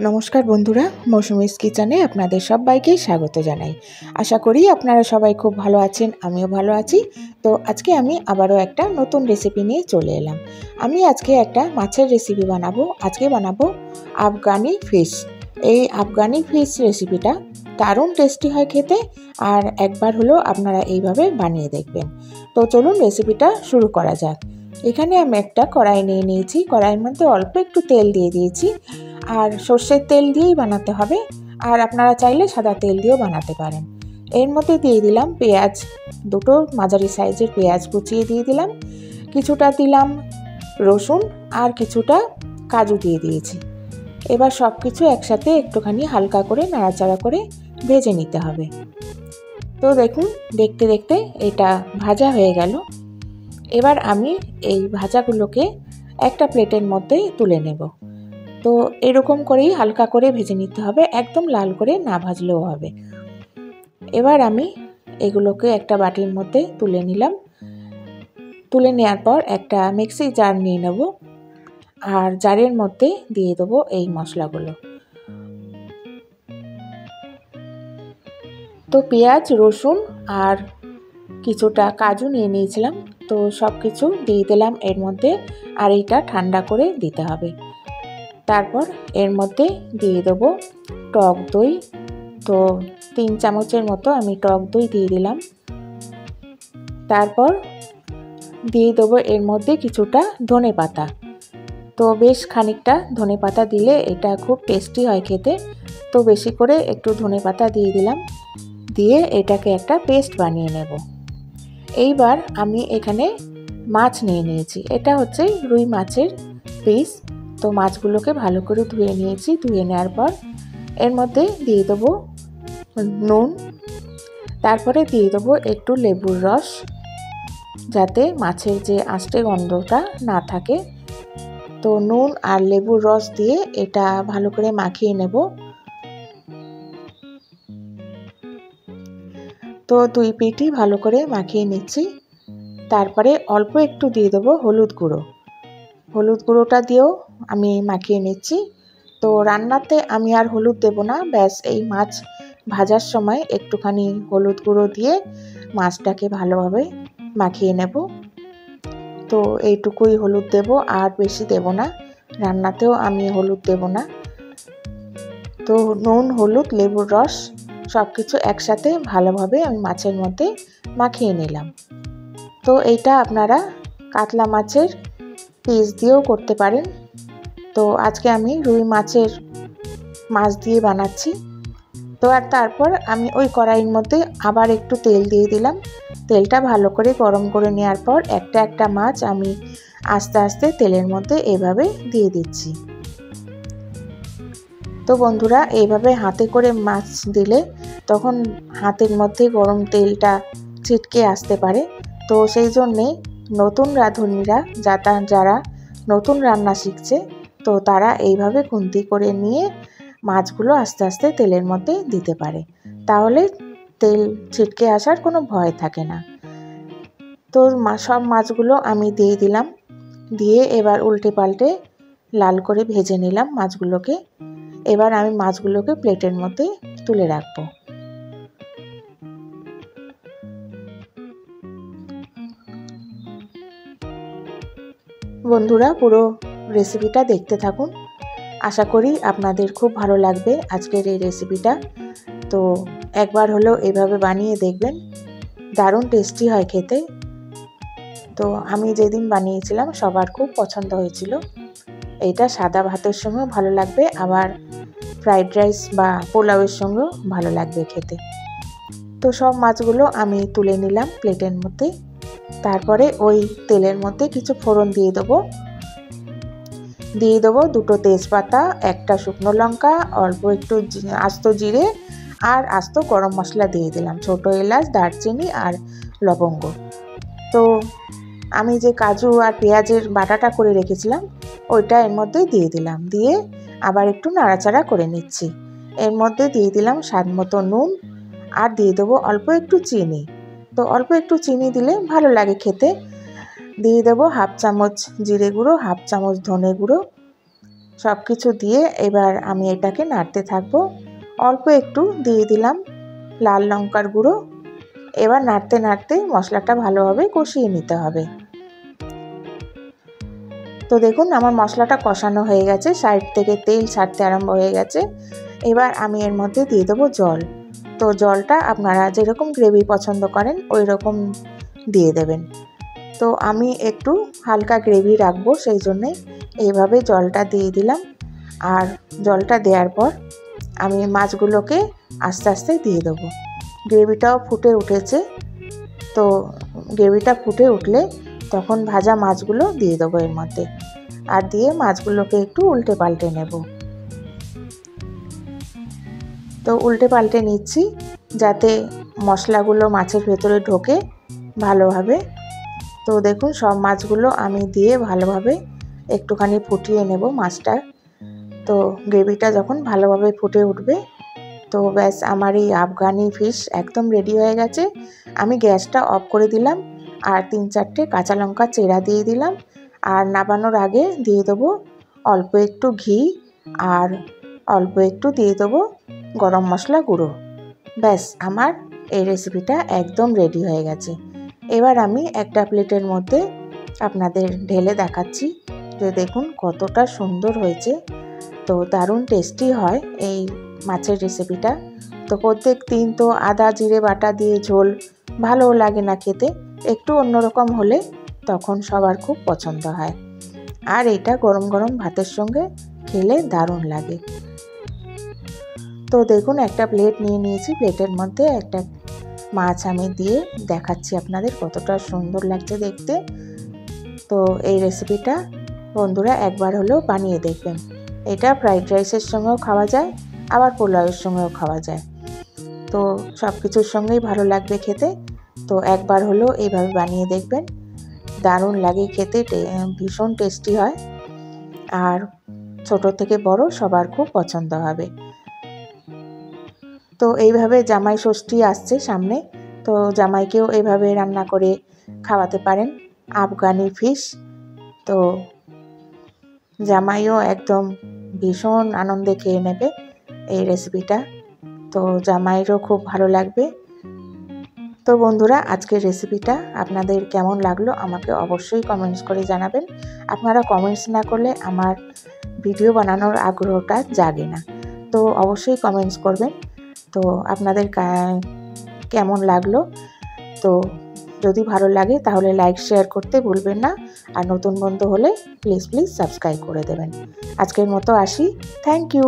নমস্কার বন্ধুরা, মৌসুমীস কিচেনে আপনাদের সবাইকে স্বাগত জানাই। আশা করি আপনারা সবাই খুব ভালো আছেন, আমিও ভালো আছি। তো আজকে আমি আবারও একটা নতুন রেসিপি নিয়ে চলে এলাম। আমি আজকে একটা মাছের রেসিপি বানাবো। আজকে বানাবো আফগানি ফিশ। এই আফগানি ফিশ রেসিপিটা দারুণ টেস্টি হয় খেতে, আর একবার হলেও আপনারা এইভাবে বানিয়ে দেখবেন। তো চলুন রেসিপিটা শুরু করা যাক। এখানে আমি একটা কড়াই নিয়ে নিয়েছি। কড়াইয়ের মধ্যে অল্প একটু তেল দিয়ে দিয়েছি, আর সর্ষের তেল দিয়েই বানাতে হবে, আর আপনারা চাইলে সাদা তেল দিয়েও বানাতে পারেন। এর মধ্যে দিয়ে দিলাম পেঁয়াজ, দুটো মাঝারি সাইজের পেঁয়াজ কুচিয়ে দিয়ে দিলাম, কিছুটা দিলাম রসুন, আর কিছুটা কাজু দিয়ে দিয়েছি। এবার সব কিছু একসাথে একটুখানি হালকা করে নাড়াচাড়া করে ভেজে নিতে হবে। তো দেখুন, দেখতে দেখতে এটা ভাজা হয়ে গেল। এবার আমি এই ভাজাগুলোকে একটা প্লেটের মধ্যে তুলে নেব। তো এরকম করেই হালকা করে ভেজে নিতে হবে, একদম লাল করে না ভাজলেও হবে। এবার আমি এগুলোকে একটা বাটির মধ্যে তুলে নিলাম। তুলে নেওয়ার পর একটা মিক্সি জার নিয়ে নেব, আর জারের মধ্যে দিয়ে দেবো এই মশলাগুলো। তো পেঁয়াজ, রসুন আর কিছুটা কাজু নিয়ে নিয়েছিলাম, তো সব কিছু দিয়ে দিলাম এর মধ্যে, আর এইটা ঠান্ডা করে দিতে হবে। তারপর এর মধ্যে দিয়ে দেবো টক দই। তো 3 চামচের মতো আমি টক দই দিয়ে দিলাম। তারপর দিয়ে দেবো এর মধ্যে কিছুটা ধনেপাতা। তো বেশ খানিকটা ধনেপাতা দিলে এটা খুব টেস্টি হয় খেতে, তো বেশি করে একটু ধনেপাতা দিয়ে দিলাম। দিয়ে এটাকে একটা পেস্ট বানিয়ে নেব। এইবার আমি এখানে মাছ নিয়ে নিয়েছি। এটা হচ্ছে রুই মাছের পিস। তো মাছগুলোকে ভালো করে ধুয়ে নিয়েছি। ধুয়ে নেওয়ার পর এর মধ্যে দিয়ে দেবো নুন, তারপরে দিয়ে দেবো একটু লেবুর রস, যাতে মাছের যে আষ্টে গন্ধটা না থাকে। তো নুন আর লেবুর রস দিয়ে এটা ভালো করে মাখিয়ে নেব। তো 2 পিঠই ভালো করে মাখিয়ে নিচ্ছি। তারপরে অল্প একটু দিয়ে দেবো হলুদ গুঁড়ো। হলুদ গুঁড়োটা দিয়েও আমি মাখিয়ে নিচ্ছি। তো রান্নাতে আমি আর হলুদ দেব না, ব্যাস এই মাছ ভাজার সময় একটুখানি হলুদ গুঁড়ো দিয়ে মাছটাকে ভালোভাবে মাখিয়ে নেব। তো এইটুকুই হলুদ দেব, আর বেশি দেব না। রান্নাতেও আমি হলুদ দেব না। তো নুন, হলুদ, লেবুর রস সব কিছু একসাথে ভালোভাবে আমি মাছের মধ্যে মাখিয়ে নিলাম। তো এইটা আপনারা কাতলা মাছের পিস দিয়েও করতে পারেন। তো আজকে আমি রুই মাছের মাছ দিয়ে বানাচ্ছি। তো আর তারপর আমি ওই কড়াইয়ের মধ্যে আবার একটু তেল দিয়ে দিলাম। তেলটা ভালো করে গরম করে নেওয়ার পর একটা একটা মাছ আমি আস্তে আস্তে তেলের মধ্যে এভাবে দিয়ে দিচ্ছি। তো বন্ধুরা, এইভাবে হাতে করে মাছ দিলে তখন হাতের মধ্যে গরম তেলটা ছিটকে আসতে পারে। তো সেই জন্যে নতুন রাঁধুনিরা যারা নতুন রান্না শিখছে, তো তারা এইভাবে খুন্তি করে নিয়ে মাছগুলো আস্তে আস্তে তেলের মধ্যে দিতে পারে, তাহলে তেল ছিটকে আসার কোনো ভয় থাকে না। তো সব মাছগুলো আমি দিয়ে দিলাম। দিয়ে এবার উল্টে পাল্টে লাল করে ভেজে নিলাম মাছগুলোকে। এবার আমি মাছগুলোকে প্লেটের মধ্যে তুলে রাখবো। বন্ধুরা, পুরো রেসিপিটা দেখতে থাকুন। আশা করি আপনাদের খুব ভালো লাগবে আজকের এই রেসিপিটা। তো একবার হলেও এভাবে বানিয়ে দেখবেন, দারুণ টেস্টি হয় খেতে। তো আমি যেদিন বানিয়েছিলাম সবার খুব পছন্দ হয়েছিল। এইটা সাদা ভাতের সঙ্গেও ভালো লাগবে, আবার ফ্রাইড রাইস বা পোলাওয়ের সঙ্গেও ভালো লাগবে খেতে। তো সব মাছগুলো আমি তুলে নিলাম প্লেটের মধ্যে। তারপরে ওই তেলের মধ্যে কিছু ফোড়ন দিয়ে দেবো। দুটো তেজপাতা, একটা শুকনো লঙ্কা, অল্প একটু আস্ত জিরে আর আস্ত গরম মশলা দিয়ে দিলাম, ছোটো এলাচ, দারচিনি আর লবঙ্গ। তো আমি যে কাজু আর পেঁয়াজের বাটাটা করে রেখেছিলাম ওইটা এর মধ্যে দিয়ে দিলাম। দিয়ে আবার একটু নাড়াচাড়া করে নিচ্ছি। এর মধ্যে দিয়ে দিলাম স্বাদ মতো নুন, আর দিয়ে দেবো অল্প একটু চিনি। তো অল্প একটু চিনি দিলে ভালো লাগে খেতে। দিয়ে দেবো 1/2 চামচ জিরে গুঁড়ো, 1/2 চামচ ধনে গুঁড়ো, সব কিছু দিয়ে এবার আমি এটাকে নাড়তে থাকবো। অল্প একটু দিয়ে দিলাম লাল লঙ্কার গুঁড়ো। এবার নাড়তে নাড়তে মশলাটা ভালোভাবে কষিয়ে নিতে হবে। তো দেখুন আমার মশলাটা কষানো হয়ে গেছে, সাইড থেকে তেল ছাড়তে আরম্ভ হয়ে গেছে। এবার আমি এর মধ্যে দিয়ে দেবো জল। তো জলটা আপনারা যেরকম গ্রেভি পছন্দ করেন ওই রকম দিয়ে দেবেন। তো আমি একটু হালকা গ্রেভি রাখবো, সেই জন্যে এইভাবে জলটা দিয়ে দিলাম। আর জলটা দেওয়ার পর আমি মাছগুলোকে আস্তে আস্তে দিয়ে দেবো। গ্রেভিটাও ফুটে উঠেছে। তো গ্রেভিটা ফুটে উঠলে তখন ভাজা মাছগুলো দিয়ে দেবো এর মধ্যে, আর দিয়ে মাছগুলোকে একটু উল্টে পাল্টে নেব। তো উল্টে পাল্টে নিচ্ছি যাতে মশলাগুলো মাছের ভেতরে ঢোকে ভালোভাবে। তো দেখুন সব মাছগুলো আমি দিয়ে ভালোভাবে একটুখানি ফুটিয়ে নেব মাছটা। তো গ্রেভিটা যখন ভালোভাবে ফুটে উঠবে তো ব্যাস আমার এই আফগানি ফিশ একদম রেডি হয়ে গেছে। আমি গ্যাসটা অফ করে দিলাম আর 3-4টে কাঁচা লঙ্কা চেরা দিয়ে দিলাম। আর নামানোর আগে দিয়ে দেবো অল্প একটু ঘি আর অল্প একটু দিয়ে দেবো গরম মশলা গুঁড়ো। ব্যাস আমার এই রেসিপিটা একদম রেডি হয়ে গেছে। এবার আমি একটা প্লেটের মধ্যে আপনাদের ঢেলে দেখাচ্ছি যে দেখুন কতটা সুন্দর হয়েছে। তো দারুণ টেস্টি হয় এই মাছের রেসিপিটা। তো প্রত্যেক দিন তো আদা জিরে বাটা দিয়ে ঝোল ভালো লাগে না খেতে, একটু অন্যরকম হলে তখন সবার খুব পছন্দ হয়। আর এটা গরম গরম ভাতের সঙ্গে খেলে দারুণ লাগে। তো দেখুন একটা প্লেট নিয়ে নিয়েছি, প্লেটের মধ্যে একটা মাছ আমি দিয়ে দেখাচ্ছি আপনাদের কতটা সুন্দর লাগছে দেখতে। তো এই রেসিপিটা বন্ধুরা একবার হলেও বানিয়ে দেখবেন। এটা ফ্রাইড রাইসের সঙ্গেও খাওয়া যায়, আবার পোলাওয়ের সঙ্গেও খাওয়া যায়। তো সব কিছুর সঙ্গেই ভালো লাগবে খেতে। তো একবার হলেও এইভাবে বানিয়ে দেখবেন, দারুণ লাগে খেতে, ভীষণ টেস্টি হয়। আর ছোট থেকে বড় সবার খুব পছন্দ হবে। তো এইভাবে জামাই ষষ্ঠী আসছে সামনে, তো জামাইকেও এইভাবে রান্না করে খাওয়াতে পারেন আফগানি ফিশ। তো জামাইও একদম ভীষণ আনন্দে খেয়ে নেবে এই রেসিপিটা। তো জামাইয়েরও খুব ভালো লাগবে। তো বন্ধুরা আজকের রেসিপিটা আপনাদের কেমন লাগলো আমাকে অবশ্যই কমেন্টস করে জানাবেন। আপনারা কমেন্টস না করলে আমার ভিডিও বানানোর আগ্রহটা জাগে না। তো অবশ্যই কমেন্টস করবেন। তো আপনাদের কেমন লাগলো, তো যদি ভালো লাগে তাহলে লাইক শেয়ার করতে ভুলবেন না। আর নতুন বন্ধু হলে প্লিজ সাবস্ক্রাইব করে দেবেন। আজকের মতো আসি। Thank you.